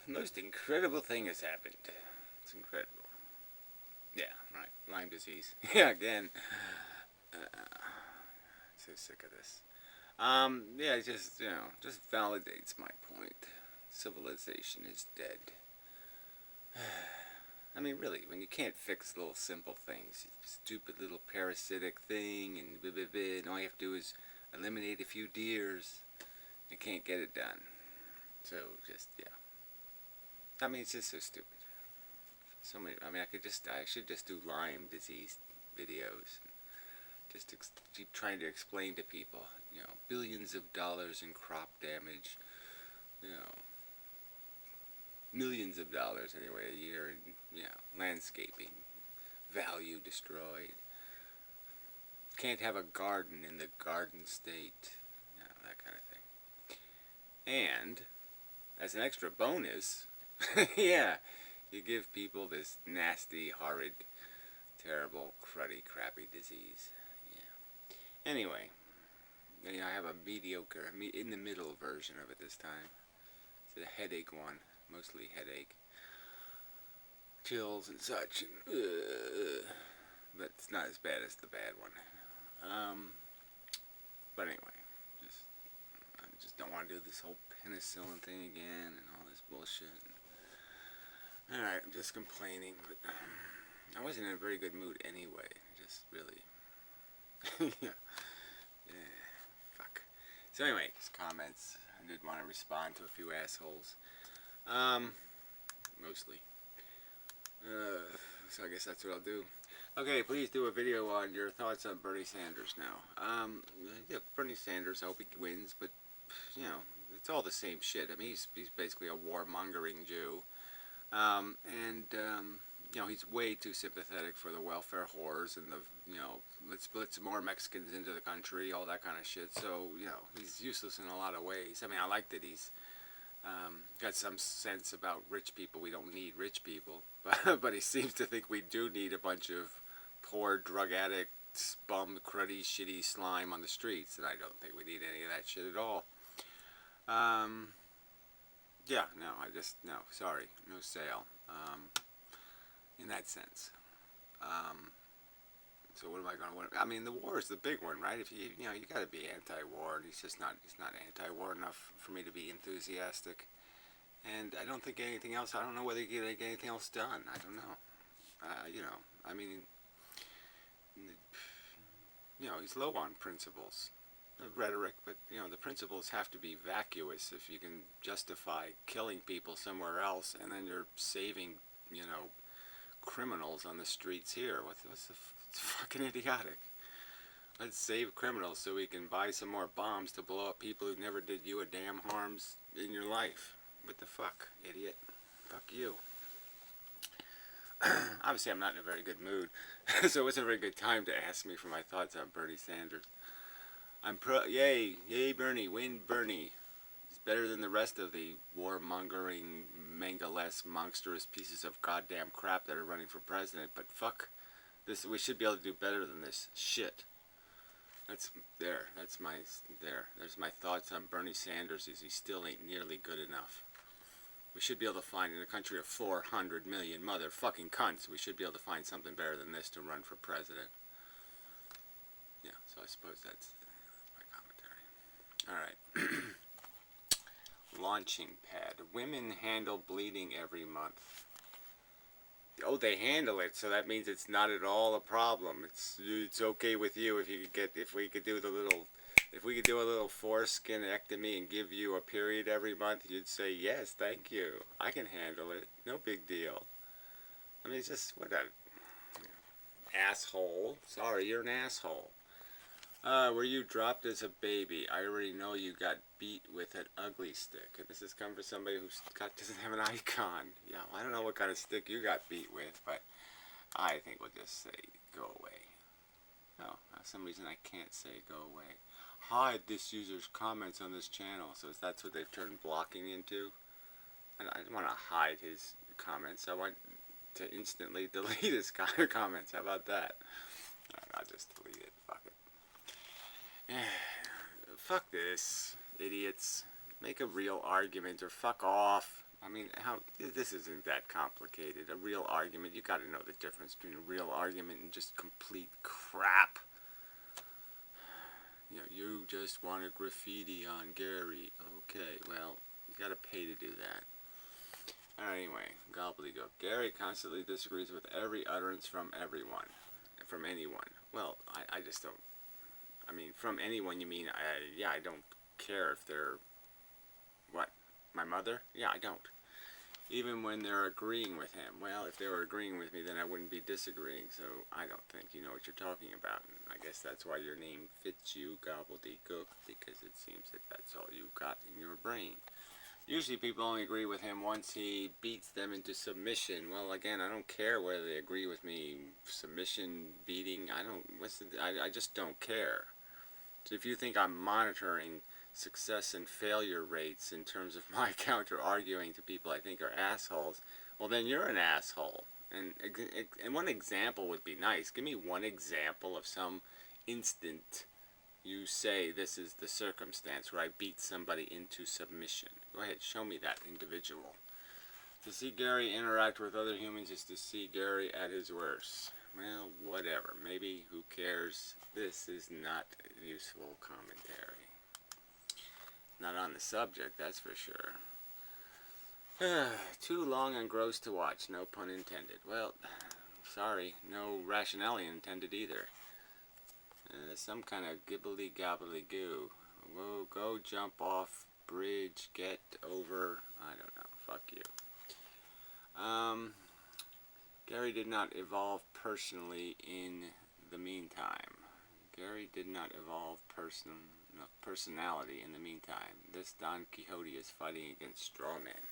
most incredible thing has happened. It's incredible. Yeah, right. Lyme disease. Yeah, again. So sick of this. Yeah, it just, just validates my point. Civilization is dead. I mean, really, when you can't fix little simple things, stupid little parasitic thing, and blah, blah, blah, and all you have to do is eliminate a few deers, you can't get it done. So, just, yeah. I mean, it's just so stupid. So many, I mean, I should just do Lyme disease videos. Just keep trying to explain to people, billions of dollars in crop damage, you know, millions of dollars anyway a year in, landscaping, value destroyed. Can't have a garden in the garden state, that kind of thing. And, as an extra bonus, yeah, you give people this nasty, horrid, terrible, cruddy, crappy disease. Yeah. Anyway, I have a mediocre, in the middle version of it this time. It's a headache one, mostly headache, chills and such. But it's not as bad as the bad one. But anyway, I just don't want to do this whole penicillin thing again and all this bullshit. Alright, I'm just complaining, but I wasn't in a very good mood anyway. Just really, yeah, fuck. So anyway, just comments. I did want to respond to a few assholes. Mostly. So I guess that's what I'll do. Okay, please do a video on your thoughts on Bernie Sanders now. Yeah, Bernie Sanders, I hope he wins, but, it's all the same shit. I mean, he's basically a warmongering Jew. He's way too sympathetic for the welfare whores and the, let's put more Mexicans into the country, all that kind of shit. So, he's useless in a lot of ways. I mean, I like that he's got some sense about rich people. We don't need rich people. But he seems to think we do need a bunch of poor drug addicts, bum, cruddy, shitty slime on the streets. And I don't think we need any of that shit at all. Yeah, no, sorry, no sale, in that sense. So what am I going to win? I mean, the war is the big one, right? If you got to be anti-war, and he's not anti-war enough for me to be enthusiastic. And I don't think anything else, I don't know whether he can get anything else done, I don't know. I mean, he's low on principles. Rhetoric, but the principles have to be vacuous if you can justify killing people somewhere else, and then you're saving, criminals on the streets here. It's fucking idiotic. Let's save criminals so we can buy some more bombs to blow up people who never did you a damn harms in your life. What the fuck, idiot? Fuck you. Obviously, I'm not in a very good mood, so it wasn't a very good time to ask me for my thoughts on Bernie Sanders. Yay Bernie, win Bernie. He's better than the rest of the warmongering, manga-less, monstrous pieces of goddamn crap that are running for president, but fuck this, we should be able to do better than this shit. There's my thoughts on Bernie Sanders, is he still ain't nearly good enough. We should be able to find, in a country of 400 million motherfucking cunts, we should be able to find something better than this to run for president. Yeah, so I suppose that's Alright. Launching pad. Women handle bleeding every month. Oh, they handle it, so that means it's not at all a problem. It's okay with you if we could do a little foreskinectomy and give you a period every month, you'd say, yes, thank you. I can handle it. No big deal. I mean, it's just, what a asshole. Sorry, you're an asshole. Were you dropped as a baby? I already know you got beat with an ugly stick. And this has come from somebody who doesn't have an icon. Yeah, I don't know what kind of stick you got beat with, but I think we'll just say go away. No, for some reason I can't say go away. Hide this user's comments on this channel. So that's what they've turned blocking into. And I don't want to hide his comments. I want to instantly delete his comments. How about that? Alright, I'll just delete it. Fuck it. Fuck this, idiots. Make a real argument or fuck off. I mean, this isn't that complicated. A real argument, you got to know the difference between a real argument and just complete crap. You know, you just want a graffiti on Gary. Okay, well, you got to pay to do that. Anyway, gobbledygook. Gary constantly disagrees with every utterance from everyone, from anyone. Well, I just don't. I mean, from anyone, you mean, yeah, I don't care if they're, what, my mother? Yeah, I don't. Even when they're agreeing with him. Well, if they were agreeing with me, then I wouldn't be disagreeing, so I don't think you know what you're talking about. And I guess that's why your name fits you, gobbledygook, because it seems that that's all you got in your brain. Usually people only agree with him once he beats them into submission. Well, again, I don't care whether they agree with me. Submission, beating, I just don't care. So if you think I'm monitoring success and failure rates in terms of my counter-arguing to people I think are assholes, well, then you're an asshole. And one example would be nice. Give me one example of some instant you say this is the circumstance where I beat somebody into submission. Go ahead, show me that individual. To see Gary interact with other humans is to see Gary at his worst. Well, whatever. Maybe, who cares? This is not useful commentary. Not on the subject, that's for sure. Too long and gross to watch, no pun intended. Well, sorry, no rationale intended either. Some kind of gibbly gobbly goo. Whoa, go jump off bridge, get over, I don't know, fuck you. Gary did not evolve personally in the meantime. Gary did not evolve personality in the meantime. This Don Quixote is fighting against straw men.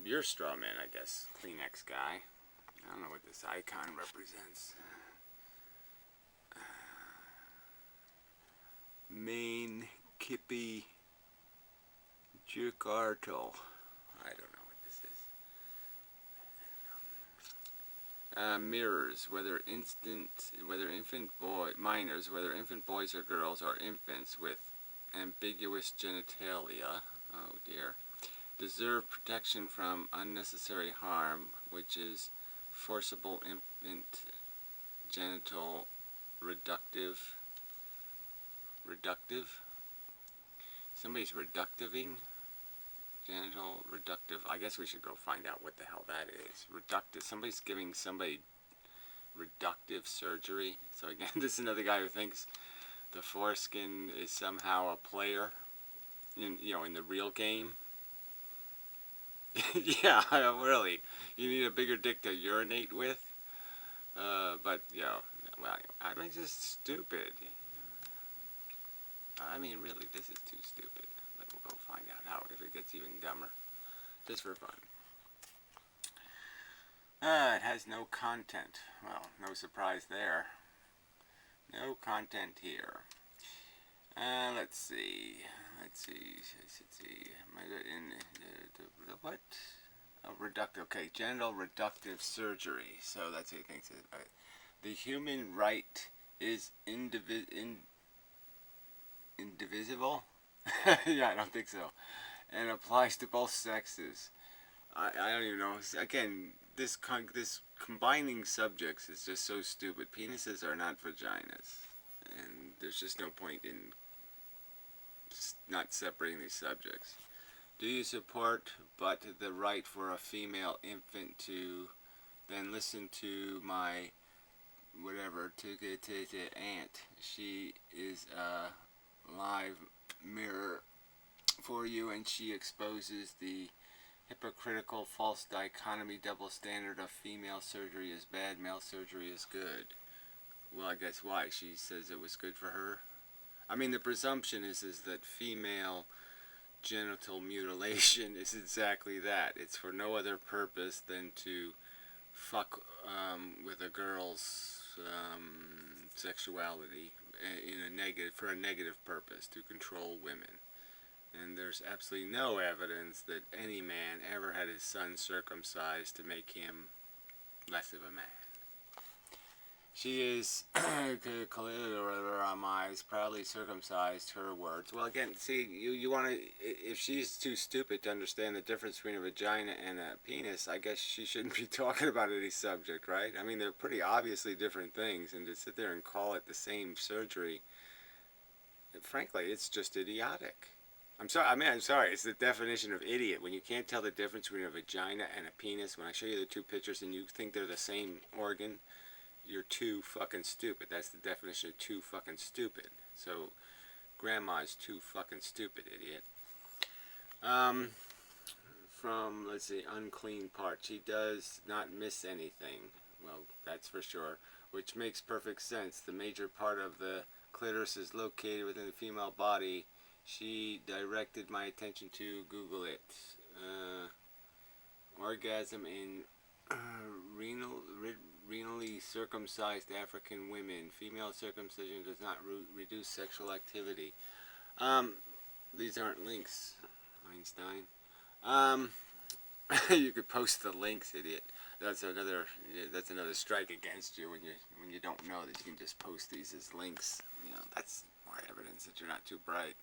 You're straw man, I guess, Kleenex guy. I don't know what this icon represents. Main Kippy Jakarto. I don't know what this is. Mirrors, whether infant boys or girls, or infants with ambiguous genitalia, oh dear, deserve protection from unnecessary harm, which is forcible infant genital reductive. Somebody's reductiving? Genital reductive. I guess we should go find out what the hell that is. Reductive. Somebody's giving somebody reductive surgery. So again, this is another guy who thinks the foreskin is somehow a player in the real game. Yeah, really. You need a bigger dick to urinate with. But well, I mean, just stupid. I mean, really, this is too stupid. But we'll go find out how, if it gets even dumber. Just for fun. It has no content. Well, no surprise there. No content here. Let's see. What? Oh, reductive. Okay, genital reductive surgery. So that's what he thinks. The human right is indivisible? Yeah, I don't think so. And applies to both sexes. I don't even know. Again, this combining subjects is just so stupid. Penises are not vaginas. And there's just no point in not separating these subjects. Do you support the right for a female infant to then listen to my whatever to aunt? She is a live mirror for you, and she exposes the hypocritical false dichotomy double standard of female surgery is bad, male surgery is good. Well, I guess why? She says it was good for her. I mean, the presumption is that female genital mutilation is exactly that. It's for no other purpose than to fuck with a girl's sexuality for a negative purpose, to control women. And there's absolutely no evidence that any man ever had his son circumcised to make him less of a man. She is proudly circumcised, her words. Well, again, see, you want to, if she's too stupid to understand the difference between a vagina and a penis, I guess she shouldn't be talking about any subject, right? I mean, they're pretty obviously different things, and to sit there and call it the same surgery, frankly, it's just idiotic. I'm sorry. It's the definition of idiot. When you can't tell the difference between a vagina and a penis, when I show you the two pictures and you think they're the same organ, you're too fucking stupid. That's the definition of too fucking stupid. So, grandma's too fucking stupid, idiot. From, let's see, unclean part. She does not miss anything. Well, that's for sure. Which makes perfect sense. The major part of the clitoris is located within the female body. She directed my attention to Google it. Orgasm in renally circumcised African women. Female circumcision does not reduce sexual activity. These aren't links, Einstein. You could post the links, idiot. That's another strike against you when you don't know that you can just post these as links. You know, that's more evidence that you're not too bright.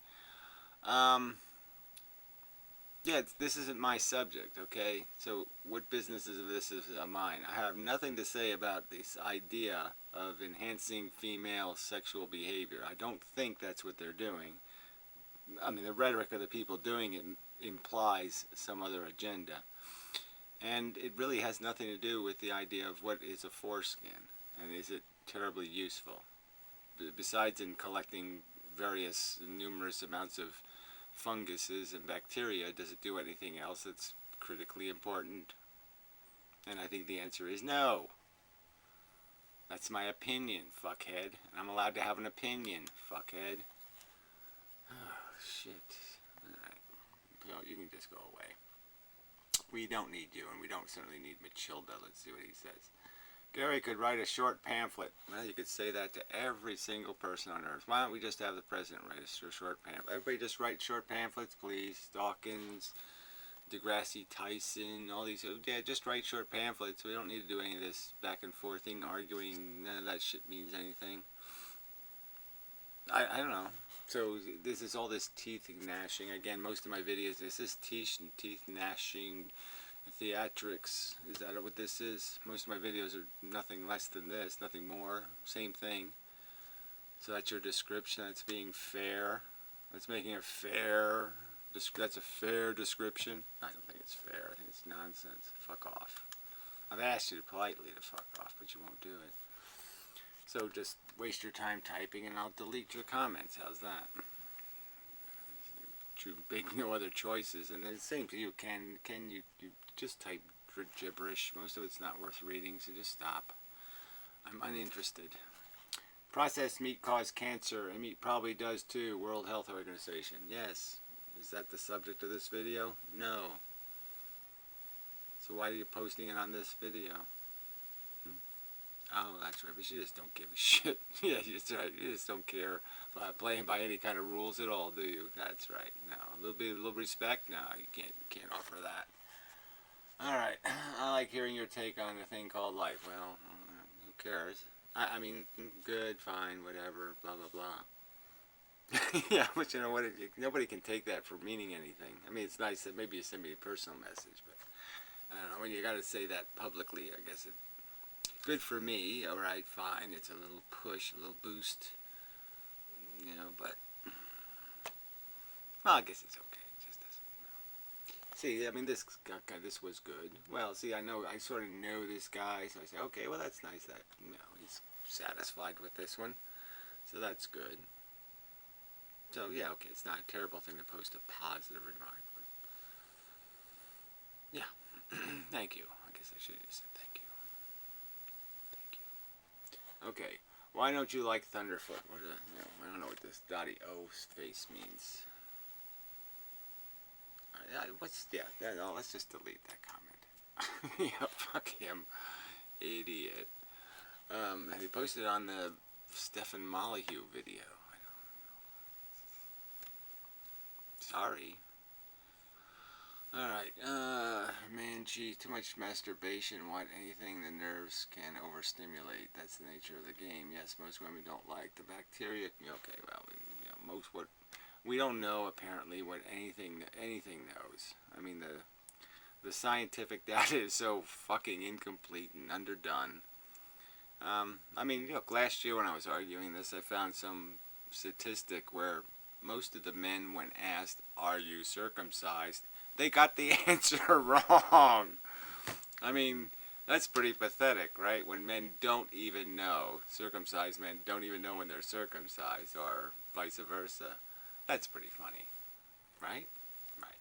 Yeah, this isn't my subject, okay? So what business is this is mine? I have nothing to say about this idea of enhancing female sexual behavior. I don't think that's what they're doing. I mean, the rhetoric of the people doing it implies some other agenda. And it really has nothing to do with the idea of what is a foreskin and is it terribly useful. Besides in collecting numerous amounts of funguses and bacteria, does it do anything else that's critically important? And I think the answer is no. That's my opinion, fuckhead. I'm allowed to have an opinion, fuckhead. Oh, shit. Alright. You can just go away. We don't need you, and we don't certainly need Matilda. Let's see what he says. Gary could write a short pamphlet. Well, you could say that to every single person on earth. Why don't we just have the president write a short pamphlet? Everybody just write short pamphlets, please. Dawkins, deGrasse Tyson, all these. Yeah, just write short pamphlets. We don't need to do any of this back and forthing, arguing. None of that shit means anything. I don't know. So this is all this teeth gnashing. Again, most of my videos, this is teeth gnashing theatrics. Is that what this is? Most of my videos are nothing less than this, nothing more. Same thing. So that's your description. That's being fair. That's making a fair. That's a fair description. I don't think it's fair. I think it's nonsense. Fuck off. I've asked you politely to fuck off, but you won't do it. So just waste your time typing, and I'll delete your comments. How's that? You make no other choices, and the same to you. Can you just type gibberish? Most of it's not worth reading, so just stop. I'm uninterested. Processed meat causes cancer, and meat probably does too. World Health Organization. Yes. Is that the subject of this video? No. So why are you posting it on this video? Oh, that's right, but you just don't give a shit. Yeah, that's right. You just don't care playing by any kind of rules at all, do you? That's right. No, a little respect. No, you can't offer that. All right. I like hearing your take on a thing called life. Well, who cares? I mean, good, fine, whatever, blah blah blah. Yeah, but you know what? Nobody can take that for meaning anything. I mean, it's nice that maybe you send me a personal message, but I don't know. When you got to say that publicly, I guess it. Good for me, alright, fine, it's a little push, a little boost, you know, but, well, I guess it's okay, it just doesn't, See, I mean, this was good. Well, see, I sort of know this guy, so I say, okay, well, that's nice that, he's satisfied with this one, so that's good. So, yeah, okay, it's not a terrible thing to post a positive remark, but, yeah, thank you. I guess I should have said thank you. Okay, why don't you like Thunderfoot? I don't know what this Dottie O face means. Let's just delete that comment. Yeah, fuck him, idiot. He posted on the Stephen Molyneux video. I don't know. Sorry. Alright, man And gee, too much masturbation, anything the nerves can overstimulate. That's the nature of the game. Yes, most women don't like the bacteria. Okay, well, we don't know apparently what anything knows. I mean, the scientific data is so fucking incomplete and underdone. I mean, look, last year when I was arguing this, I found some statistic where most of the men, when asked, "Are you circumcised?" they got the answer wrong. I mean, that's pretty pathetic, right? When men don't even know, circumcised men don't even know when they're circumcised, or vice versa. That's pretty funny, right? Right.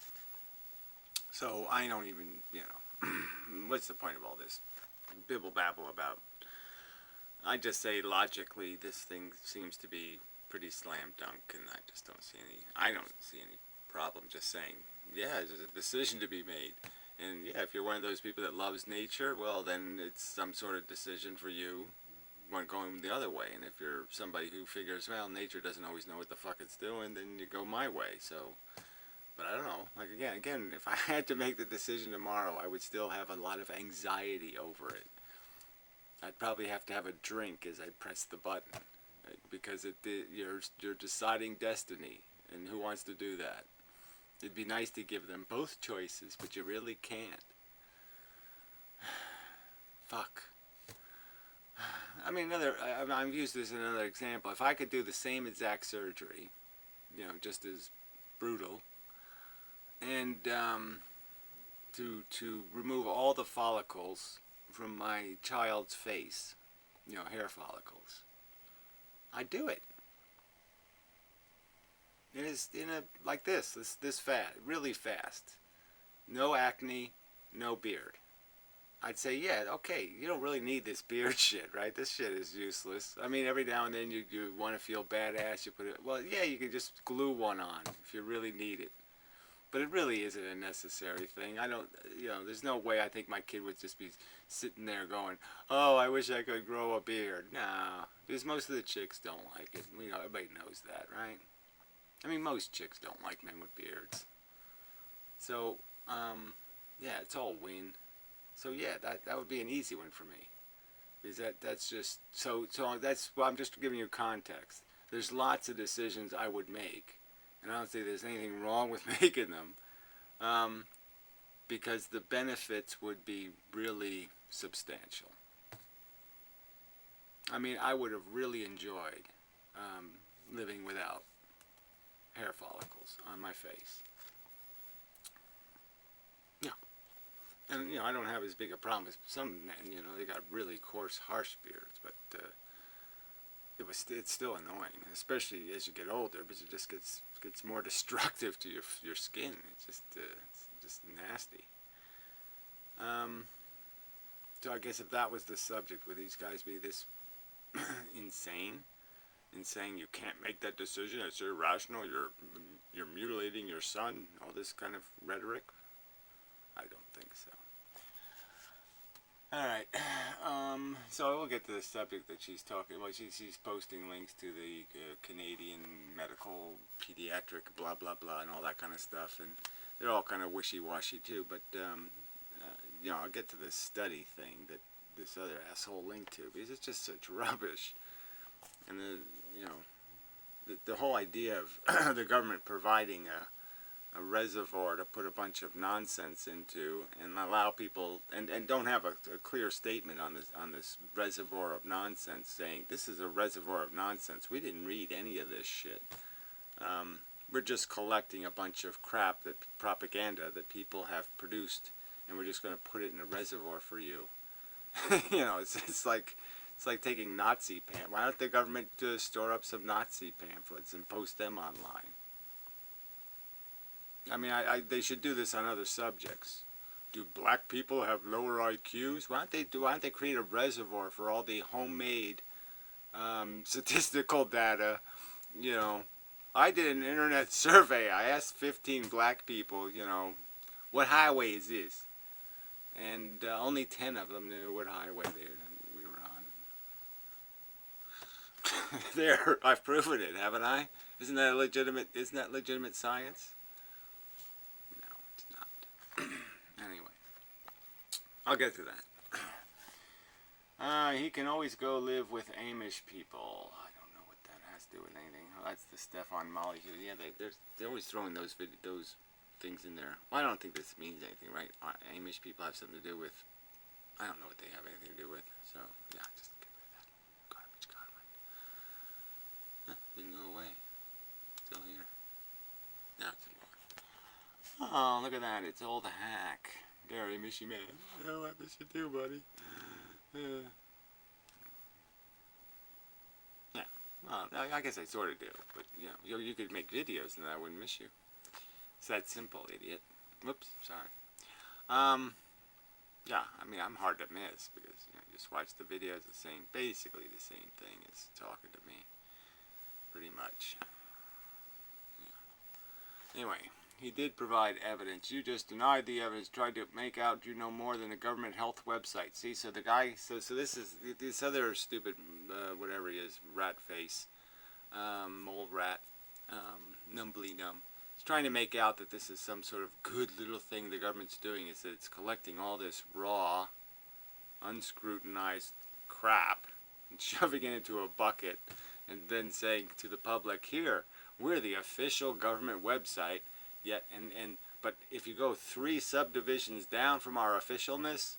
So I don't even, what's the point of all this bibble babble about? I just say logically this thing seems to be pretty slam dunk, and I don't see any problem just saying, yeah, there's a decision to be made. And yeah, if you're one of those people that loves nature, well, then it's some sort of decision for you when going the other way. And if you're somebody who figures, well, nature doesn't always know what the fuck it's doing, then you go my way. So, but I don't know. Like, again, if I had to make the decision tomorrow, I would still have a lot of anxiety over it. I'd probably have to have a drink as I press the button, because you're deciding destiny, and who wants to do that? It'd be nice to give them both choices, but you really can't. Fuck. I mean, I've used this in another example. If I could do the same exact surgery, just as brutal, and to remove all the follicles from my child's face, hair follicles, I'd do it. It is like this fast, really fast. No acne, no beard. I'd say, yeah, okay, you don't really need this beard shit, right? This shit is useless. I mean, every now and then you want to feel badass, you put it, well, yeah, you can just glue one on if you really need it. But it really isn't a necessary thing. I don't, there's no way I think my kid would just be sitting there going, oh, I wish I could grow a beard. Nah, because most of the chicks don't like it. Everybody knows that, right? I mean, most chicks don't like men with beards. So, yeah, it's all win. So yeah, that would be an easy one for me. Because that's just, so that's, well, I'm just giving you context. There's lots of decisions I would make, and I don't think there's anything wrong with making them, because the benefits would be really substantial. I mean, I would have really enjoyed living without hair follicles on my face. Yeah. And, I don't have as big a problem as some men, they got really coarse, harsh beards, but it's still annoying, especially as you get older, because it just gets more destructive to your skin. It's just nasty. So I guess if that was the subject, would these guys be this insane in saying you can't make that decision, it's irrational, you're mutilating your son, all this kind of rhetoric? I don't think so. Alright, so we'll get to the subject that she's talking about. She's posting links to the Canadian medical pediatric blah blah blah and all that kind of stuff, and they're all kind of wishy-washy too, but I'll get to this study thing that this other asshole linked to, because it's just such rubbish. And the whole idea of the government providing a reservoir to put a bunch of nonsense into and allow people, and don't have a clear statement on this reservoir of nonsense, saying this is a reservoir of nonsense. We didn't read any of this shit. We're just collecting a bunch of crap, propaganda that people have produced, and we're just going to put it in a reservoir for you. It's like taking Nazi pamphlets. Why don't the government store up some Nazi pamphlets and post them online? I mean, they should do this on other subjects. Do black people have lower IQs? Why don't they create a reservoir for all the homemade statistical data? I did an internet survey. I asked 15 black people, what highway is this? And only 10 of them knew what highway we were on. There, I've proven it, haven't I? Isn't that legitimate science? No, it's not. Anyway. I'll get to that. He can always go live with Amish people. I don't know what that has to do with anything. Oh, that's the Stefan molecule. Yeah, they're always throwing those things in there. Well, I don't think this means anything, right? Amish people have something to do with. I don't know what they have anything to do with. So yeah, just get rid of that garbage comment. Didn't go away. Still here. Now it's more. Oh, look at that! It's old hack. Gary, miss you, man. Oh, I miss you too, buddy. Yeah. Well, I guess I sort of do, but you could make videos and I wouldn't miss you. It's that simple, idiot. Whoops, sorry. Yeah, I mean, I'm hard to miss because you just watch the videos, basically the same thing as talking to me, pretty much. Yeah. Anyway, he did provide evidence. You just denied the evidence, tried to make out you know more than a government health website. See, so the guy, so this is this other stupid, whatever he is, rat face, mole rat, numbly num. He's trying to make out that this is some sort of good little thing the government's doing, is that it's collecting all this raw, unscrutinized crap and shoving it into a bucket and then saying to the public, here, we're the official government website. Yet, but if you go 3 subdivisions down from our officialness,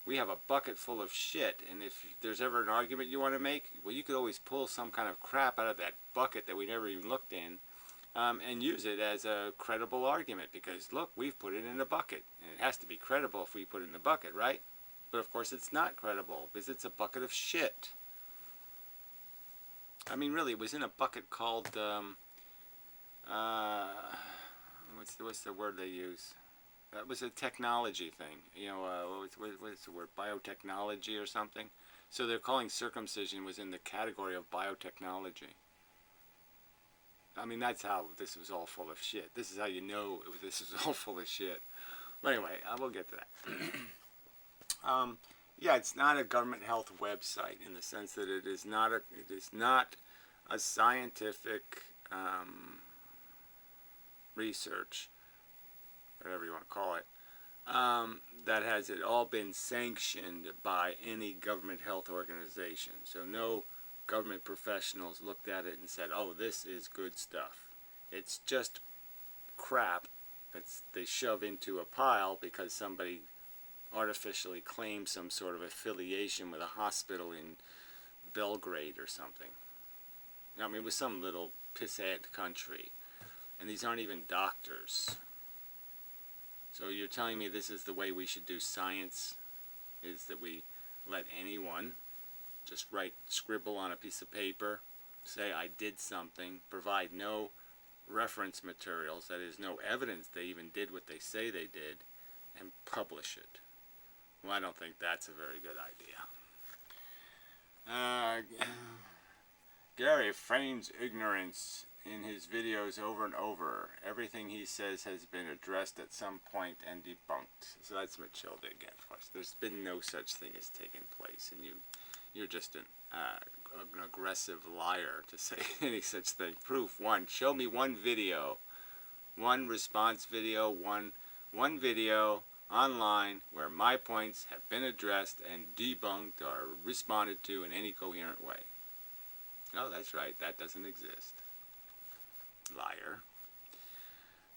we have a bucket full of shit. And if there's ever an argument you want to make, well, you could always pull some kind of crap out of that bucket that we never even looked in, and use it as a credible argument. Because look, we've put it in a bucket, and it has to be credible if we put it in the bucket, right? But of course, it's not credible because it's a bucket of shit. I mean, really, it was in a bucket called. What's the word they use? That was a technology thing. What's the word? Biotechnology or something. So they're calling circumcision was in the category of biotechnology. I mean, that's how this was all full of shit. This is how you know this is all full of shit. But anyway, I will get to that. Yeah, it's not a government health website in the sense that it is not a scientific research, whatever you want to call it, that has it all been sanctioned by any government health organization. So no government professionals looked at it and said, oh, this is good stuff. It's just crap that they shove into a pile because somebody artificially claims some sort of affiliation with a hospital in Belgrade or something. I mean, it was some little pissant country. And these aren't even doctors. So you're telling me this is the way we should do science? Is that we let anyone just scribble on a piece of paper, say I did something, provide no reference materials, that is no evidence they even did what they say they did, and publish it? Well, I don't think that's a very good idea. Gary feigns ignorance in his videos over and over. Everything he says has been addressed at some point and debunked. So that's Matilda again, of course. There's been no such thing as taken place, and you're just an aggressive liar to say any such thing. Proof one. Show me one video, one response video, one video online where my points have been addressed and debunked or responded to in any coherent way. Oh, that's right. That doesn't exist. Liar.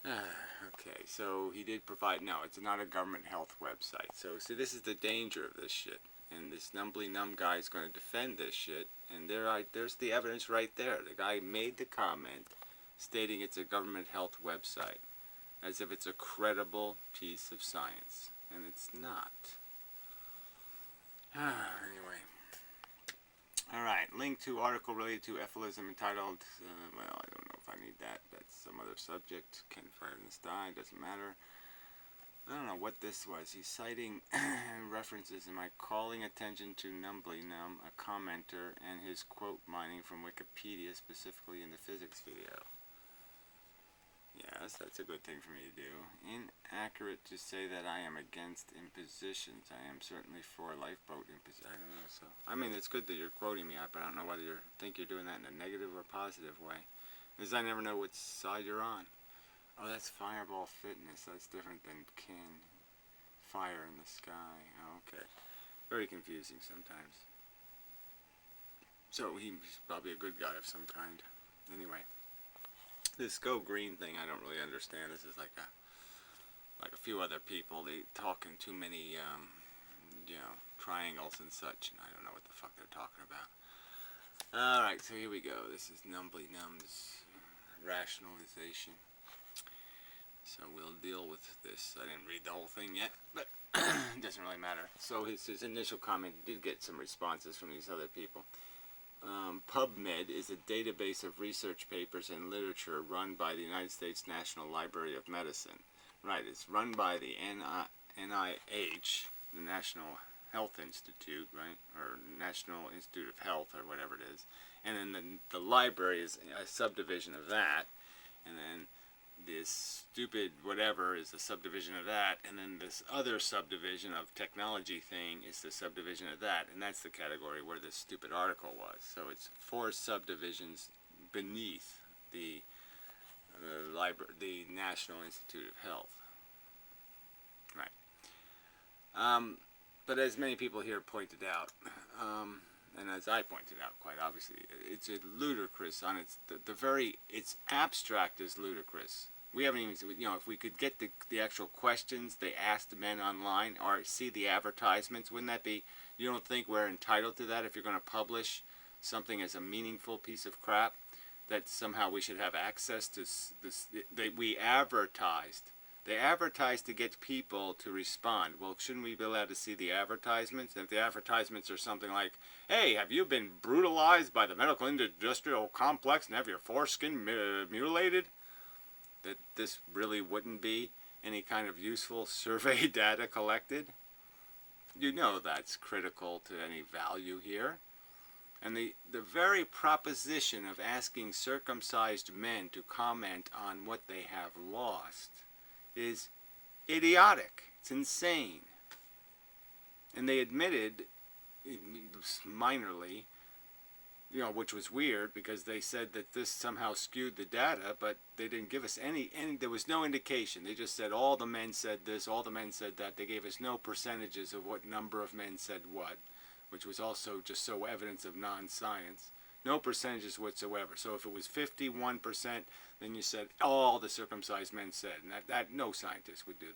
Okay, so he did provide. No, it's not a government health website. So, see, this is the danger of this shit. And this numbly numb guy is going to defend this shit. And there's the evidence right there. The guy made the comment stating it's a government health website, as if it's a credible piece of science. And it's not. Anyway. Alright, link to article related to ephilism entitled, well, I don't know if I need that. That's some other subject. Ken Freidenstein, doesn't matter. I don't know what this was. He's citing references. Am I calling attention to Numbly Num, a commenter, and his quote mining from Wikipedia, specifically in the physics video? Yes, that's a good thing for me to do. Inaccurate to say that I am against impositions. I am certainly for lifeboat impositions. I don't know. So, I mean, it's good that you're quoting me out, but I don't know whether you think you're doing that in a negative or positive way, because I never know which side you're on. Oh, that's Fireball Fitness. That's different than Ken. fire in the sky. Oh, okay. Very confusing sometimes. So he's probably a good guy of some kind. Anyway, this go green thing I don't really understand. This is like a few other people. They talk in too many triangles and such, and I don't know what the fuck they're talking about. Alright, so here we go. This is Numbly Num's rationalization. So we'll deal with this. I didn't read the whole thing yet, but it doesn't really matter. So his initial comment, he did get some responses from these other people. PubMed is a database of research papers and literature run by the United States National Library of Medicine. Right, it's run by the NIH, the National Health Institute, right, or National Institute of Health, or whatever it is. And then the library is a subdivision of that, and then this stupid whatever is a subdivision of that, and then this other subdivision of technology thing is the subdivision of that, and that's the category where this stupid article was. So it's 4 subdivisions beneath the National Institute of Health. Right. But as many people here pointed out, and as I pointed out, quite obviously, it's a ludicrous on its abstract is ludicrous. We haven't even, if we could get the actual questions they asked men online, or see the advertisements, wouldn't that be, you don't think we're entitled to that if you're going to publish something as a meaningful piece of crap, that somehow we should have access to this, we advertised. They advertised to get people to respond. Well, shouldn't we be allowed to see the advertisements? And if the advertisements are something like, hey, have you been brutalized by the medical industrial complex and have your foreskin mutilated? That this really wouldn't be any kind of useful survey data collected? You know that's critical to any value here. And the very proposition of asking circumcised men to comment on what they have lost is idiotic. It's insane. And they admitted, minorly, which was weird because they said that this somehow skewed the data, but they didn't give us any, there was no indication. They just said all the men said this, all the men said that. They gave us no percentages of what number of men said what, which was also just so evidence of non-science. No percentages whatsoever. So if it was 51%, then you said all the circumcised men said, and that no scientist would do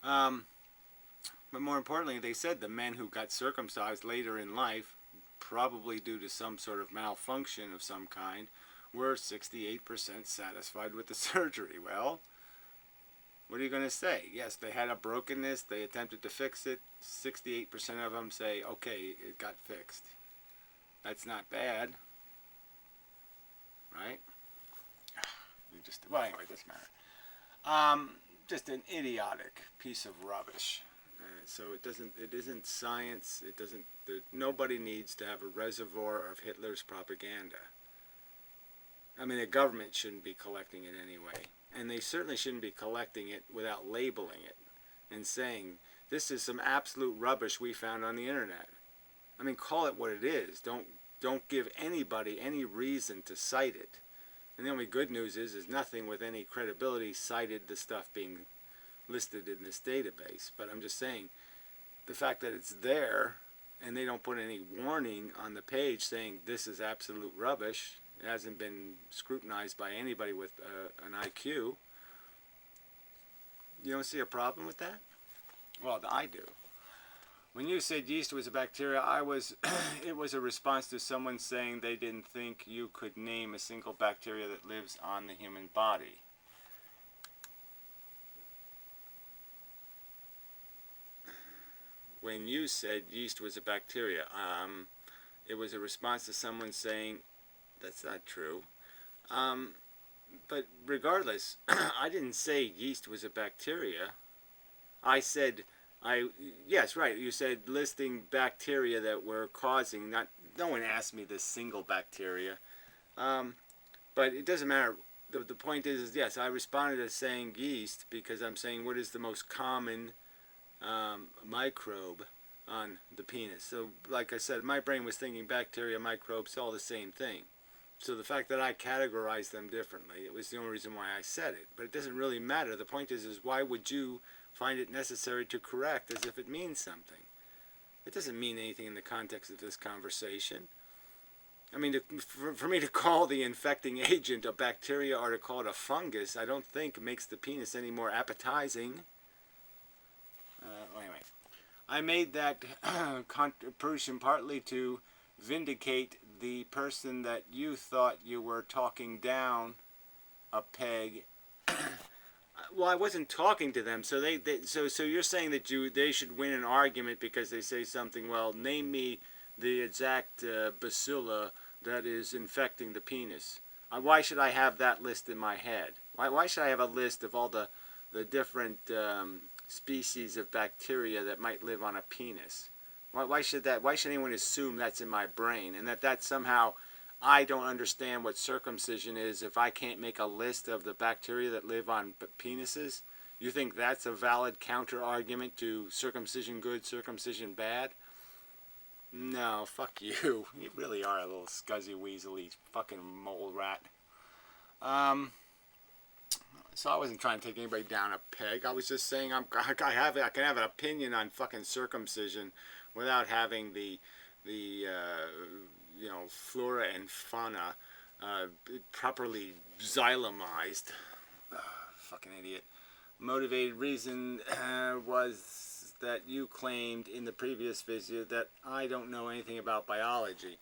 that. But more importantly, they said the men who got circumcised later in life, probably due to some sort of malfunction of some kind, were 68% satisfied with the surgery. Well, what are you going to say? Yes, they had a brokenness, they attempted to fix it. 68% of them say, okay, it got fixed. That's not bad, right? Well, anyway, it doesn't matter. Just an idiotic piece of rubbish. So it isn't science. Nobody needs to have a reservoir of Hitler's propaganda. I mean, the government shouldn't be collecting it anyway. And they certainly shouldn't be collecting it without labeling it and saying, this is some absolute rubbish we found on the internet. I mean, call it what it is. Don't give anybody any reason to cite it. And the only good news is nothing with any credibility cited the stuff being listed in this database. But I'm just saying, the fact that it's there and they don't put any warning on the page saying this is absolute rubbish, it hasn't been scrutinized by anybody with an IQ. You don't see a problem with that? Well, I do. When you said yeast was a bacteria, it was a response to someone saying they didn't think you could name a single bacteria that lives on the human body. When you said yeast was a bacteria, it was a response to someone saying that's not true. But regardless, I didn't say yeast was a bacteria. I said, yes, right, you said listing bacteria that were causing, no one asked me this single bacteria. But it doesn't matter. The point is, yes, I responded as saying yeast because I'm saying what is the most common microbe on the penis. So, like I said, my brain was thinking bacteria, microbes, all the same thing. So the fact that I categorized them differently, it was the only reason why I said it. But it doesn't really matter. The point is why would you find it necessary to correct as if it means something. It doesn't mean anything in the context of this conversation. I mean, for me to call the infecting agent a bacteria or to call it a fungus, I don't think makes the penis any more appetizing. Anyway, I made that contribution partly to vindicate the person that you thought you were talking down a peg. Well, I wasn't talking to them, so so you're saying that they should win an argument because they say something. Well, name me the exact bacilla that is infecting the penis. Why should I have that list in my head? Why should I have a list of all the different species of bacteria that might live on a penis? Why should anyone assume that's in my brain and that somehow I don't understand what circumcision is if I can't make a list of the bacteria that live on penises? You think that's a valid counter argument to circumcision good, circumcision bad? No, fuck you. You really are a little scuzzy, weaselly fucking mole rat. So I wasn't trying to take anybody down a peg. I was just saying I can have an opinion on fucking circumcision without having the flora and fauna properly xylomized. Fucking idiot. Motivated reason was that you claimed in the previous video that I don't know anything about biology.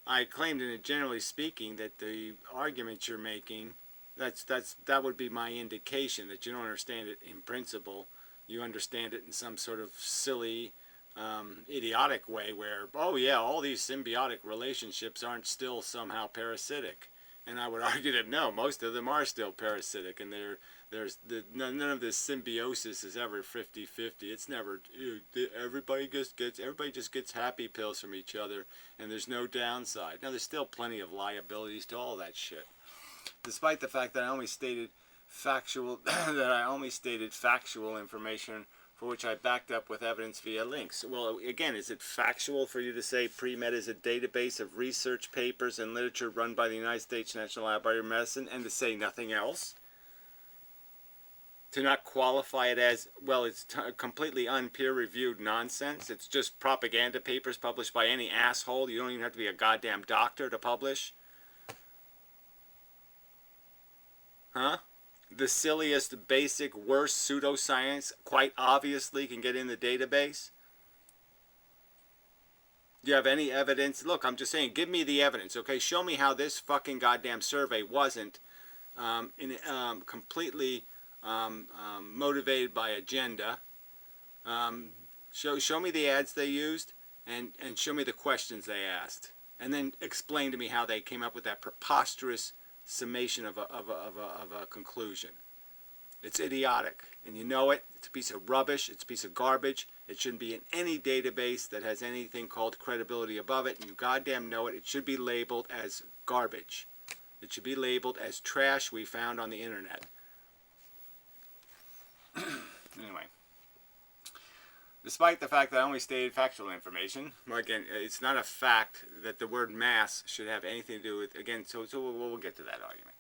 I claimed, in generally speaking, that the argument you're making, that would be my indication that you don't understand it in principle. You understand it in some sort of silly, idiotic way where, oh yeah, all these symbiotic relationships aren't still somehow parasitic. And I would argue that no, most of them are still parasitic, and none of this symbiosis is ever 50-50. It's never, everybody just gets happy pills from each other, and there's no downside. Now, there's still plenty of liabilities to all that shit. Despite the fact that I only stated factual information for which I backed up with evidence via links. Well, again, is it factual for you to say pre-med is a database of research papers and literature run by the United States National Laboratory of Medicine, and to say nothing else? To not qualify it as, well, it's completely unpeer-reviewed nonsense. It's just propaganda papers published by any asshole. You don't even have to be a goddamn doctor to publish. Huh? The silliest, basic, worst pseudoscience quite obviously can get in the database. Do you have any evidence? Look, I'm just saying, give me the evidence, okay? Show me how this fucking goddamn survey wasn't completely motivated by agenda. Show me the ads they used, and show me the questions they asked, and then explain to me how they came up with that preposterous summation of a conclusion. It's idiotic, and you know it. It's a piece of rubbish. It's a piece of garbage. It shouldn't be in any database that has anything called credibility above it, and you goddamn know it. It should be labeled as garbage. It should be labeled as trash we found on the internet. Anyway, despite the fact that I only stated factual information, well, again, it's not a fact that the word mass should have anything to do with, again, so we'll get to that argument.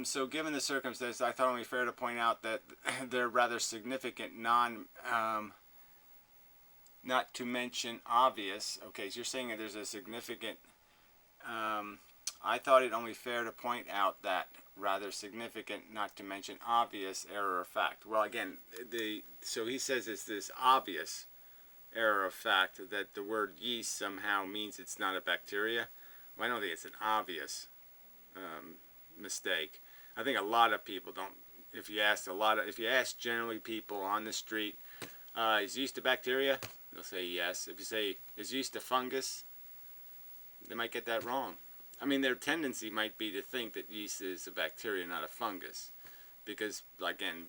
So given the circumstances, I thought it only fair to point out that they're rather significant not to mention obvious, okay, so you're saying that there's a significant, I thought it only fair to point out that rather significant, not to mention obvious error of fact. Well, again, so he says it's this obvious error of fact that the word yeast somehow means it's not a bacteria. Well, I don't think it's an obvious mistake. I think a lot of people don't. If you ask generally people on the street, is yeast a bacteria? They'll say yes. If you say, is yeast a fungus? They might get that wrong. I mean, their tendency might be to think that yeast is a bacteria, not a fungus, because, again,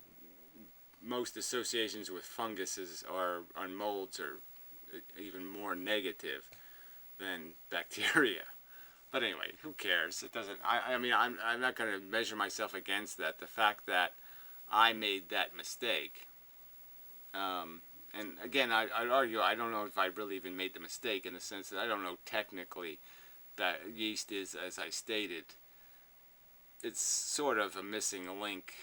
most associations with funguses on molds are even more negative than bacteria. But anyway, who cares? It doesn't. I mean, I'm not going to measure myself against that. The fact that I made that mistake, and again, I'd argue I don't know if I really even made the mistake in the sense that I don't know technically that yeast is, as I stated, it's sort of a missing link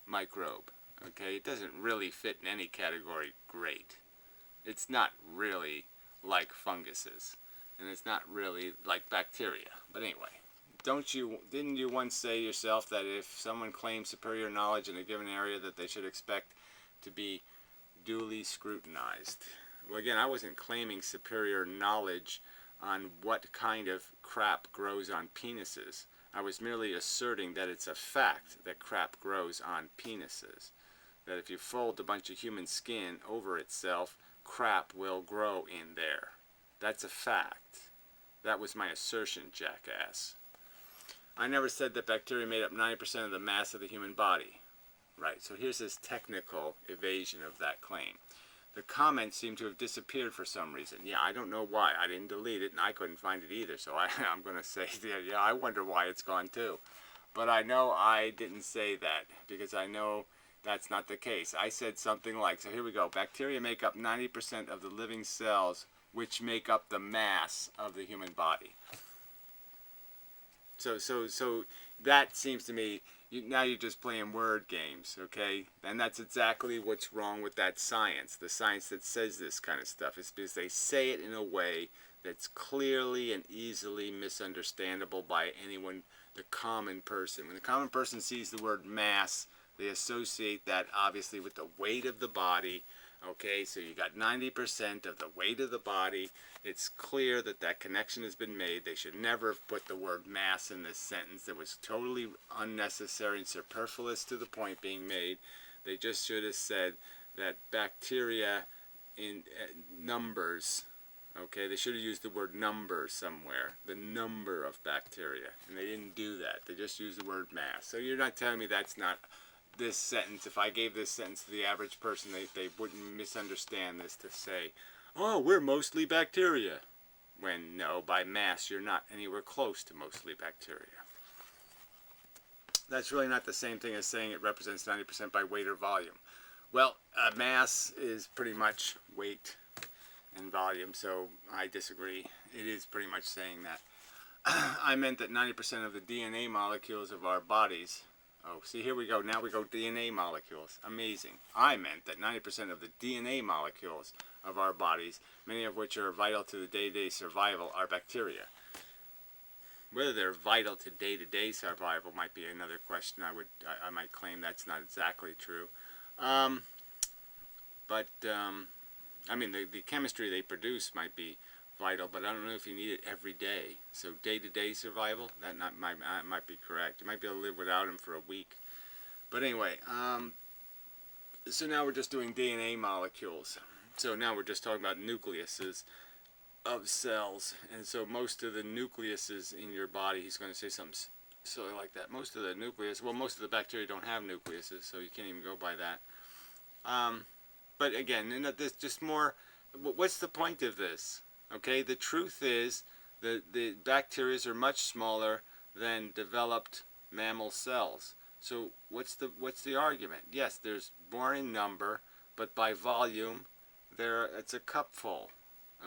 microbe. Okay, it doesn't really fit in any category great. It's not really like funguses, and it's not really like bacteria. But anyway, didn't you once say yourself that if someone claims superior knowledge in a given area that they should expect to be duly scrutinized? Well, again, I wasn't claiming superior knowledge on what kind of crap grows on penises. I was merely asserting that it's a fact that crap grows on penises. That if you fold a bunch of human skin over itself, crap will grow in there. That's a fact. That was my assertion, jackass. I never said that bacteria made up 90% of the mass of the human body. Right, so here's this technical evasion of that claim. The comments seem to have disappeared for some reason. Yeah, I don't know why. I didn't delete it, and I couldn't find it either. So I'm going to say, yeah, I wonder why it's gone too. But I know I didn't say that, because I know that's not the case. I said something like, so here we go. Bacteria make up 90% of the living cells, which make up the mass of the human body. So that seems to me, now you're just playing word games, okay? And that's exactly what's wrong with that science. The science that says this kind of stuff is because they say it in a way that's clearly and easily misunderstandable by anyone, the common person. When the common person sees the word mass, they associate that obviously with the weight of the body. Okay, so you got 90% of the weight of the body. It's clear that that connection has been made. They should never have put the word mass in this sentence. It was totally unnecessary and superfluous to the point being made. They just should have said that bacteria in numbers. Okay, they should have used the word number somewhere. The number of bacteria. And they didn't do that. They just used the word mass. So you're not telling me that's not this sentence. If I gave this sentence to the average person, they wouldn't misunderstand this to say, oh, we're mostly bacteria. When no, by mass, you're not anywhere close to mostly bacteria. That's really not the same thing as saying it represents 90% by weight or volume. Well, mass is pretty much weight and volume, so I disagree. It is pretty much saying that. I meant that 90% of the DNA molecules of our bodies. Oh, see, here we go. Now we go DNA molecules. Amazing. I meant that 90% of the DNA molecules of our bodies, many of which are vital to the day-to-day survival, are bacteria. Whether they're vital to day-to-day survival might be another question. I might claim that's not exactly true. I mean, the chemistry they produce might be vital, but I don't know if you need it every day. So day-to-day survival, that might be correct. You might be able to live without them for a week. But anyway, so now we're just doing DNA molecules. So now we're just talking about nucleuses of cells. And so most of the nucleuses in your body, he's going to say something silly like that. Most of the nucleus, well, most of the bacteria don't have nucleuses, so you can't even go by that. But again, this just more, what's the point of this? Okay, the truth is that the bacteria are much smaller than developed mammal cells. So what's the argument? Yes, there's more in number, but by volume, it's a cupful,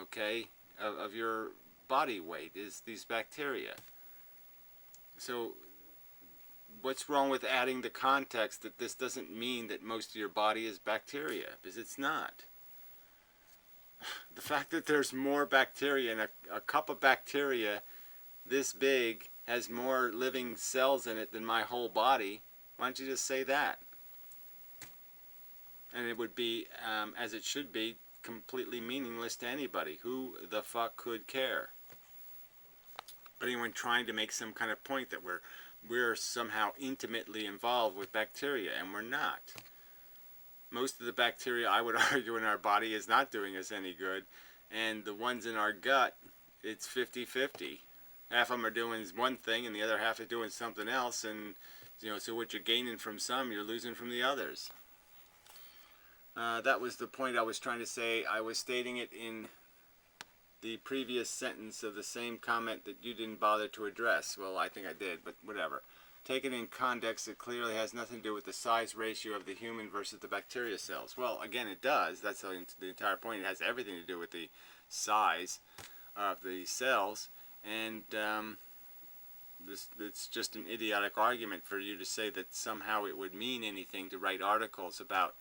okay, of your body weight is these bacteria. So what's wrong with adding the context that this doesn't mean that most of your body is bacteria? Because it's not. The fact that there's more bacteria, and a cup of bacteria this big has more living cells in it than my whole body, why don't you just say that? And it would be, as it should be, completely meaningless to anybody. Who the fuck could care? But anyone trying to make some kind of point that we're somehow intimately involved with bacteria, and we're not. Most of the bacteria, I would argue, in our body is not doing us any good, and the ones in our gut, it's 50-50. Half of them are doing one thing, and the other half are doing something else, and so what you're gaining from some, you're losing from the others. That was the point I was trying to say. I was stating it in the previous sentence of the same comment that you didn't bother to address. Well, I think I did, but whatever. Taken in context, it clearly has nothing to do with the size ratio of the human versus the bacteria cells. Well, again, it does. That's the entire point. It has everything to do with the size of the cells. And It's just an idiotic argument for you to say that somehow it would mean anything to write articles about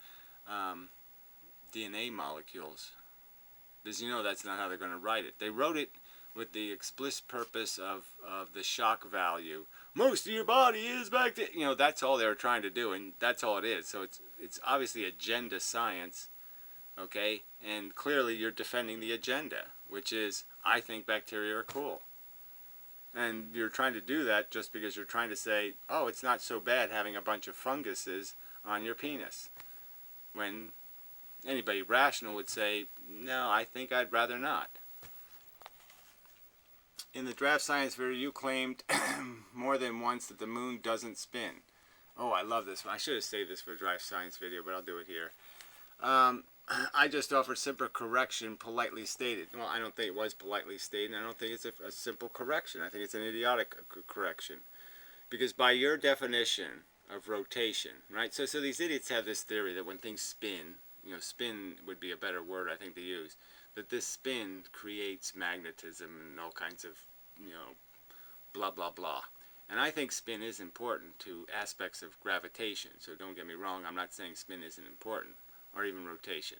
DNA molecules. Because you know that's not how they're going to write it. They wrote it with the explicit purpose of the shock value. Most of your body is bacteria. You know, that's all they were trying to do, and that's all it is. So it's obviously agenda science, okay? And clearly you're defending the agenda, which is, I think bacteria are cool. And you're trying to do that just because you're trying to say, oh, it's not so bad having a bunch of funguses on your penis. When anybody rational would say, no, I think I'd rather not. In the draft science video, you claimed more than once that the moon doesn't spin. Oh, I love this one. I should have saved this for a draft science video, but I'll do it here. I just offered simple correction, politely stated. Well, I don't think it was politely stated. I don't think it's a simple correction. I think it's an idiotic correction. Because by your definition of rotation, right? So these idiots have this theory that when things spin, you know, spin would be a better word I think to use, that this spin creates magnetism and all kinds of, you know, blah, blah, blah. And I think spin is important to aspects of gravitation. So don't get me wrong, I'm not saying spin isn't important, or even rotation.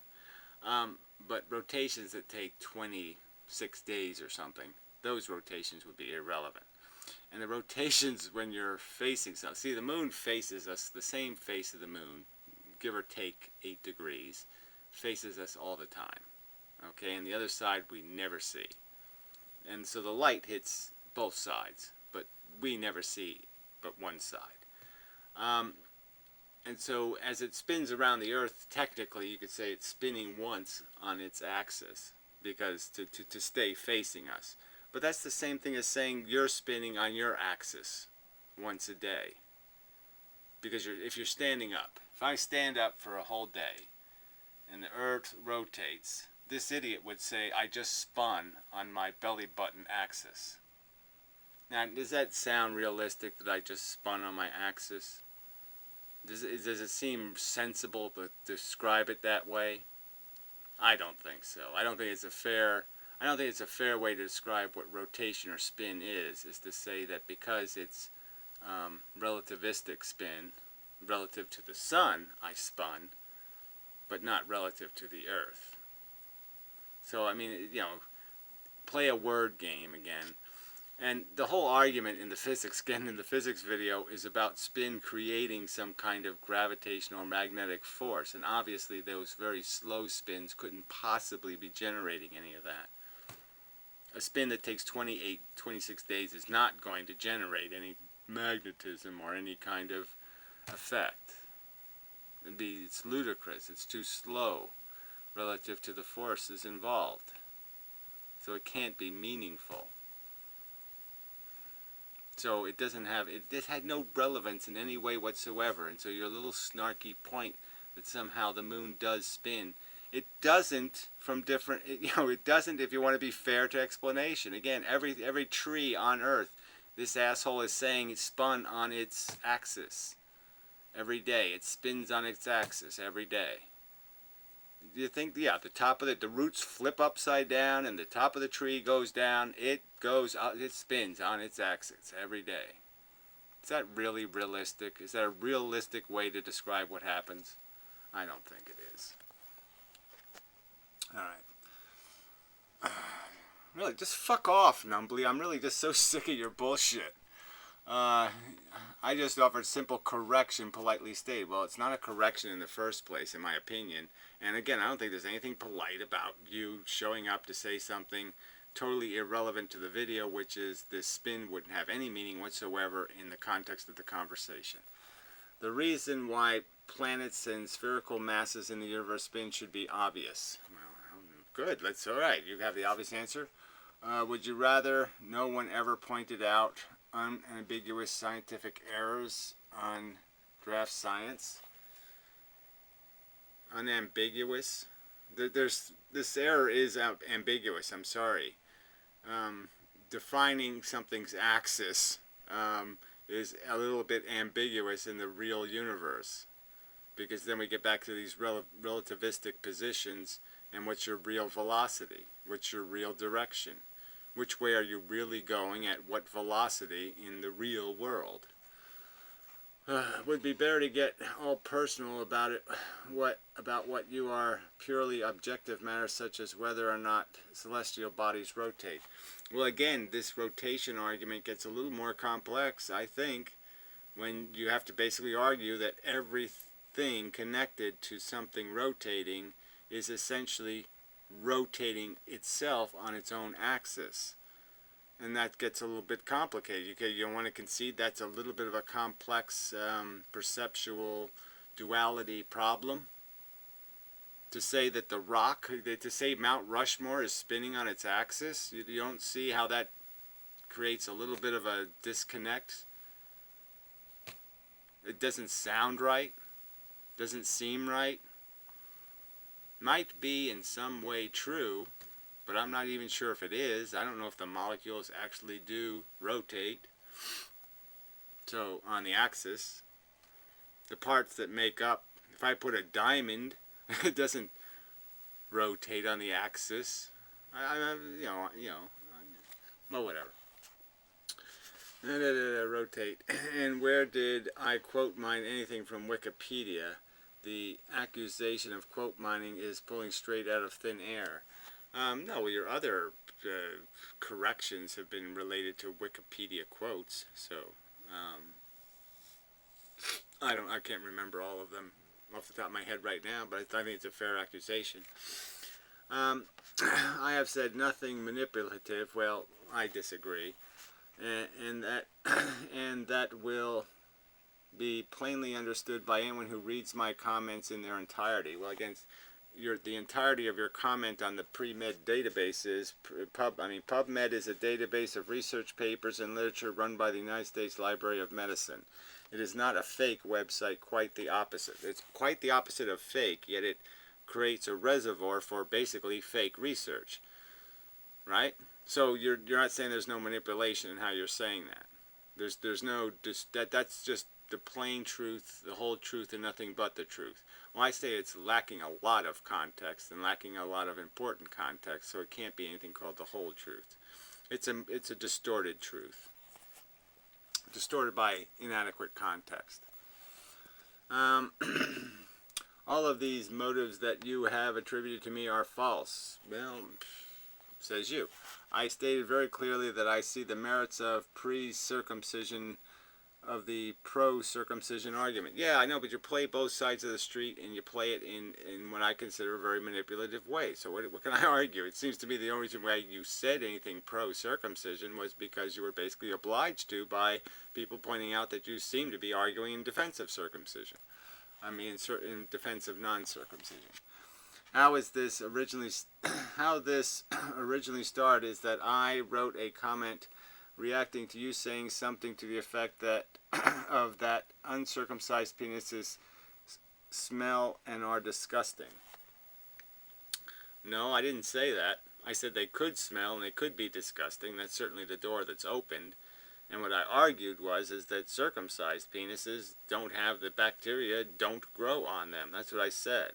But rotations that take 26 days or something, those rotations would be irrelevant. And the rotations when you're facing something, see, the moon faces us, the same face of the moon, give or take 8 degrees, faces us all the time. Okay, and the other side we never see. And so the light hits both sides, but we never see but one side. And so as it spins around the Earth, technically you could say it's spinning once on its axis, because to stay facing us. But that's the same thing as saying you're spinning on your axis once a day. Because if you're standing up, if I stand up for a whole day and the Earth rotates, this idiot would say I just spun on my belly button axis. Now, does that sound realistic that I just spun on my axis? Does it seem sensible to describe it that way? I don't think so. I don't think it's a fair way to describe what rotation or spin is to say that because it's relativistic spin, relative to the sun, I spun, but not relative to the Earth. So, I mean, you know, play a word game again. And the whole argument in the physics video is about spin creating some kind of gravitational or magnetic force. And obviously those very slow spins couldn't possibly be generating any of that. A spin that takes 26 days is not going to generate any magnetism or any kind of effect. It's ludicrous. It's too slow relative to the forces involved. So it can't be meaningful. So it had no relevance in any way whatsoever. And so your little snarky point that somehow the moon does spin, it doesn't it doesn't if you want to be fair to explanation. Again, every tree on Earth, this asshole is saying it's spun on its axis every day. It spins on its axis every day. Do you think, yeah, the top of the roots flip upside down and the top of the tree goes down, it spins on its axis every day. Is that really realistic? Is that a realistic way to describe what happens? I don't think it is. Alright. Really, just fuck off, Numbly. I'm really just so sick of your bullshit. I just offered simple correction, politely stated. Well, it's not a correction in the first place, in my opinion. And again, I don't think there's anything polite about you showing up to say something totally irrelevant to the video, which is this spin wouldn't have any meaning whatsoever in the context of the conversation. The reason why planets and spherical masses in the universe spin should be obvious. Well, good. All right. You have the obvious answer. Would you rather no one ever pointed out unambiguous scientific errors on draft science? Unambiguous? This error is ambiguous. I'm sorry. Defining something's axis is a little bit ambiguous in the real universe, because then we get back to these relativistic positions, and what's your real velocity? What's your real direction? Which way are you really going at what velocity in the real world? Would be better to get all personal about it, about what you are purely objective matters such as whether or not celestial bodies rotate. Well, again, this rotation argument gets a little more complex, I think, when you have to basically argue that everything connected to something rotating is essentially rotating itself on its own axis. And that gets a little bit complicated. You don't want to concede that's a little bit of a complex perceptual duality problem. To say that to say Mount Rushmore is spinning on its axis, you don't see how that creates a little bit of a disconnect. It doesn't sound right, doesn't seem right. Might be in some way true, but I'm not even sure if it is. I don't know if the molecules actually do rotate. So on the axis, the parts that make up, if I put a diamond, it doesn't rotate on the axis. Well, whatever. Rotate. And where did I quote mine anything from Wikipedia? The accusation of quote mining is pulling straight out of thin air. No, your other corrections have been related to Wikipedia quotes, so I can't remember all of them off the top of my head right now, but I think it's a fair accusation. I have said nothing manipulative. Well, I disagree, and that will be plainly understood by anyone who reads my comments in their entirety. Well, against the entirety of your comment on the pre-med database is PubMed is a database of research papers and literature run by the United States Library of Medicine. It is not a fake website, quite the opposite. It's quite the opposite of fake, yet it creates a reservoir for basically fake research, right? So you're not saying there's no manipulation in how you're saying that. There's no that's just the plain truth, the whole truth, and nothing but the truth. Well, I say it's lacking a lot of context and lacking a lot of important context, so it can't be anything called the whole truth. It's a distorted truth, distorted by inadequate context. All of these motives that you have attributed to me are false. Well, says you. I stated very clearly that I see the merits of pre-circumcision, of the pro-circumcision argument. Yeah, I know, but you play both sides of the street, and you play it in what I consider a very manipulative way. So what can I argue? It seems to me the only reason why you said anything pro-circumcision was because you were basically obliged to by people pointing out that you seem to be arguing in defense of circumcision. I mean, in defense of non-circumcision. How this originally started is that I wrote a comment reacting to you saying something to the effect that of that uncircumcised penises smell and are disgusting. No, I didn't say that. I said they could smell and they could be disgusting. That's certainly the door that's opened. And what I argued is that circumcised penises don't have the bacteria, don't grow on them. That's what I said.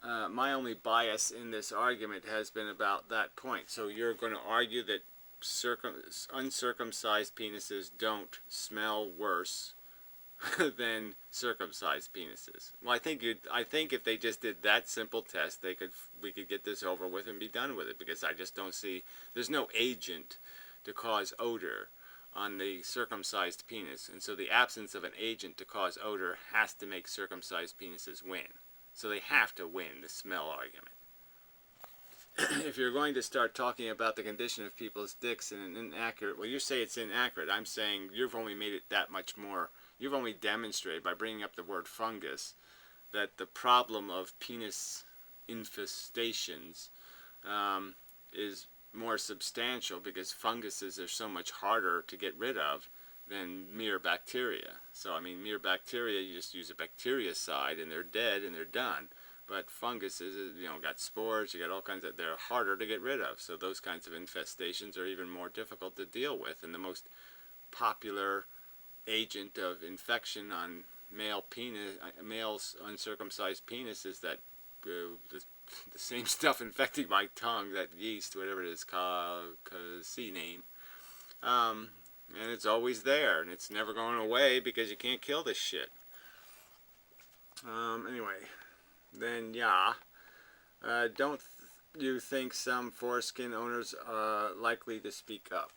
My only bias in this argument has been about that point. So you're going to argue that uncircumcised penises don't smell worse than circumcised penises. Well, I think if they just did that simple test, we could get this over with and be done with it, because I just don't see, there's no agent to cause odor on the circumcised penis, and so the absence of an agent to cause odor has to make circumcised penises win. So they have to win the smell argument. If you're going to start talking about the condition of people's dicks in an inaccurate, well, you say it's inaccurate. I'm saying you've only made it that much more. You've only demonstrated by bringing up the word fungus that the problem of penis infestations is more substantial, because funguses are so much harder to get rid of than mere bacteria. So, I mean, mere bacteria, you just use a bactericide and they're dead and they're done. But funguses, got spores, you got all kinds of, they're harder to get rid of. So those kinds of infestations are even more difficult to deal with. And the most popular agent of infection on male uncircumcised penis is that the same stuff infecting my tongue, that yeast, whatever it is called, C name. And it's always there, and it's never going away because you can't kill this shit. Anyway, then yeah, don't you think some foreskin owners are likely to speak up?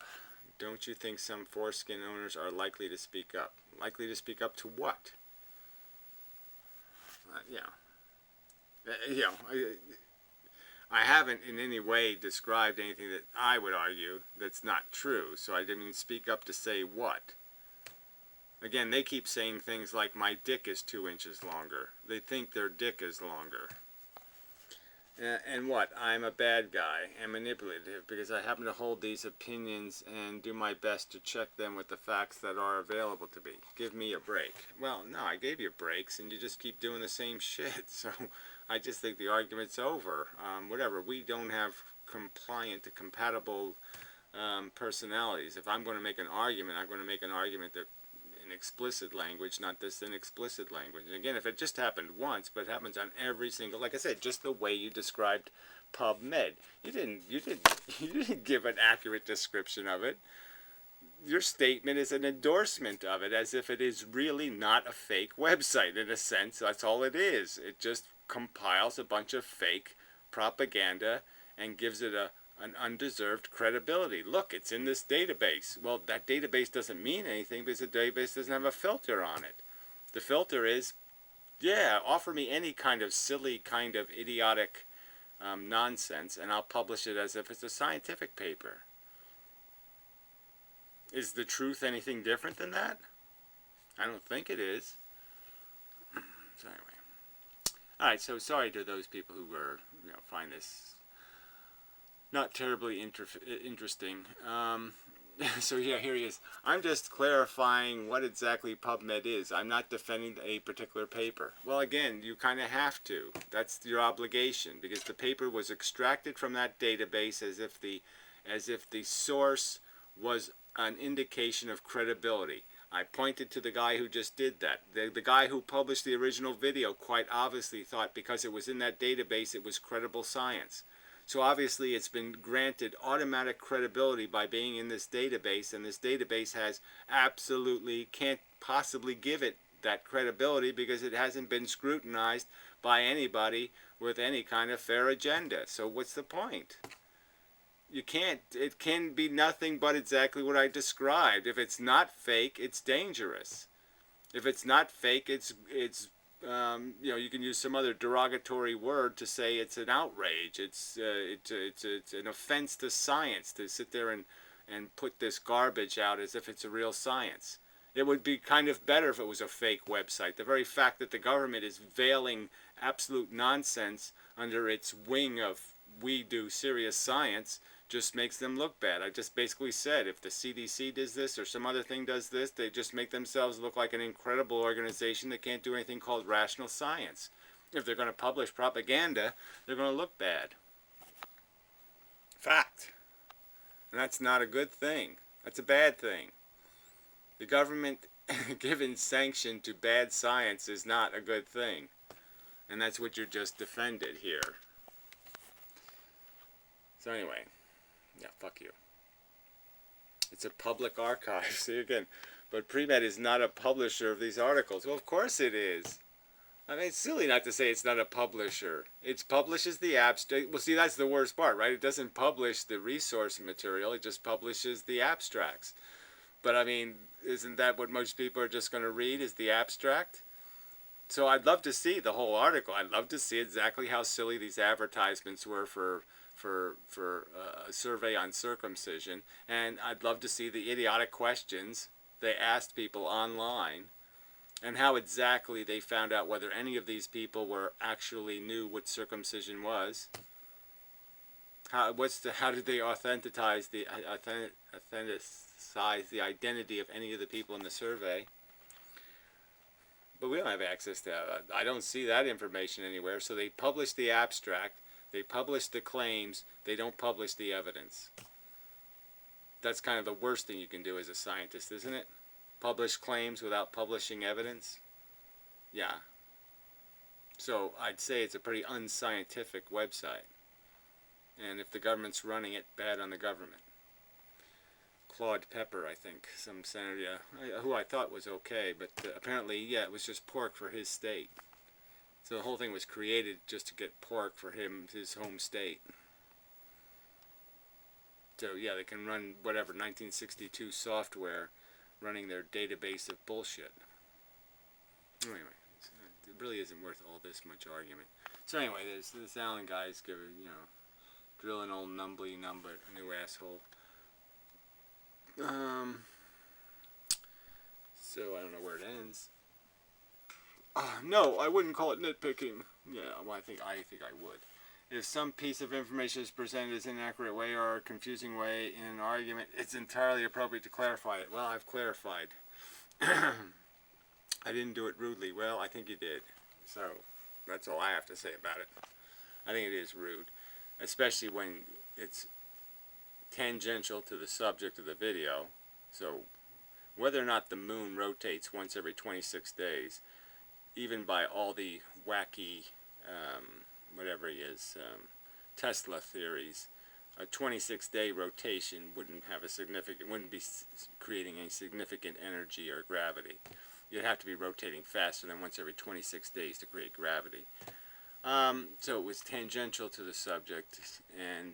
Don't you think some foreskin owners are likely to speak up? Likely to speak up to what? I haven't in any way described anything that I would argue that's not true. So I didn't mean speak up to say what. Again, they keep saying things like my dick is 2 inches longer. They think their dick is longer. And what? I'm a bad guy and manipulative because I happen to hold these opinions and do my best to check them with the facts that are available to me. Give me a break. Well, no, I gave you breaks and you just keep doing the same shit. So I just think the argument's over. Whatever. We don't have compatible personalities. If I'm going to make an argument, I'm going to make an argument that in explicit language, not this inexplicit language. And again, if it just happened once, but it happens on every single, like I said, just the way you described PubMed. You didn't give an accurate description of it. Your statement is an endorsement of it, as if it is really not a fake website. In a sense, that's all it is. It just compiles a bunch of fake propaganda and gives it an undeserved credibility. Look, it's in this database. Well, that database doesn't mean anything because the database doesn't have a filter on it. The filter is, yeah, offer me any kind of silly, kind of idiotic nonsense, and I'll publish it as if it's a scientific paper. Is the truth anything different than that? I don't think it is. So anyway. Alright, so sorry to those people who were, find this not terribly interesting. So yeah, here he is. I'm just clarifying what exactly PubMed is. I'm not defending a particular paper. Well, again, you kind of have to. That's your obligation because the paper was extracted from that database as if the source was an indication of credibility. I pointed to the guy who just did that. The guy who published the original video quite obviously thought because it was in that database it was credible science. So obviously it's been granted automatic credibility by being in this database, and this database has absolutely can't possibly give it that credibility because it hasn't been scrutinized by anybody with any kind of fair agenda. So what's the point? You can't, it can be nothing but exactly what I described. If it's not fake, it's dangerous. If it's not fake, it's you can use some other derogatory word to say it's an outrage. It's an offense to science to sit there and put this garbage out as if it's a real science. It would be kind of better if it was a fake website. The very fact that the government is veiling absolute nonsense under its wing of we do serious science just makes them look bad. I just basically said if the CDC does this or some other thing does this, they just make themselves look like an incredible organization that can't do anything called rational science. If they're going to publish propaganda, they're going to look bad. Fact. And that's not a good thing. That's a bad thing. The government giving sanction to bad science is not a good thing. And that's what you just defended here. So anyway. Yeah, fuck you. It's a public archive. See again. But Premed is not a publisher of these articles. Well, of course it is. I mean, it's silly not to say it's not a publisher. It publishes the abstract. Well, see, that's the worst part, right? It doesn't publish the resource material. It just publishes the abstracts. But, I mean, isn't that what most people are just going to read is the abstract? So I'd love to see the whole article. I'd love to see exactly how silly these advertisements were for a survey on circumcision, and I'd love to see the idiotic questions they asked people online and how exactly they found out whether any of these people were actually knew what circumcision was. How did they authenticize the identity of any of the people in the survey? But we don't have access to that. I don't see that information anywhere. So they publish the abstract. They publish the claims, they don't publish the evidence. That's kind of the worst thing you can do as a scientist, isn't it? Publish claims without publishing evidence? Yeah. So I'd say it's a pretty unscientific website. And if the government's running it, bad on the government. Claude Pepper, I think, some senator, who I thought was okay, but apparently, yeah, it was just pork for his state. So the whole thing was created just to get pork for him, his home state. So yeah, they can run whatever 1962 software running their database of bullshit. Anyway, it really isn't worth all this much argument. So anyway, this Allen guy's giving, drilling old numbly number, a new asshole. So I don't know where it ends. No, I wouldn't call it nitpicking. Yeah, well, I think I would. If some piece of information is presented as an inaccurate way or a confusing way in an argument, it's entirely appropriate to clarify it. Well, I've clarified. I didn't do it rudely. Well, I think you did. So that's all I have to say about it. I think it is rude, especially when it's tangential to the subject of the video. So whether or not the moon rotates once every 26 days, even by all the wacky, whatever he is, Tesla theories, a 26-day rotation wouldn't be creating any significant energy or gravity. You'd have to be rotating faster than once every 26 days to create gravity. So it was tangential to the subject, and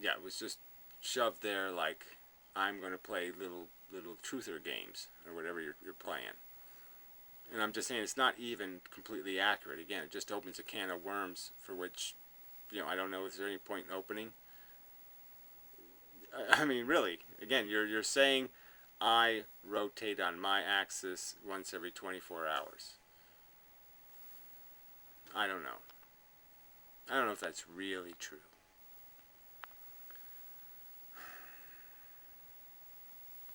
yeah, it was just shoved there like I'm going to play little truther games or whatever you're playing. And I'm just saying it's not even completely accurate. Again, it just opens a can of worms for which, I don't know if there's any point in opening. I mean, really, again, you're saying I rotate on my axis once every 24 hours. I don't know. I don't know if that's really true.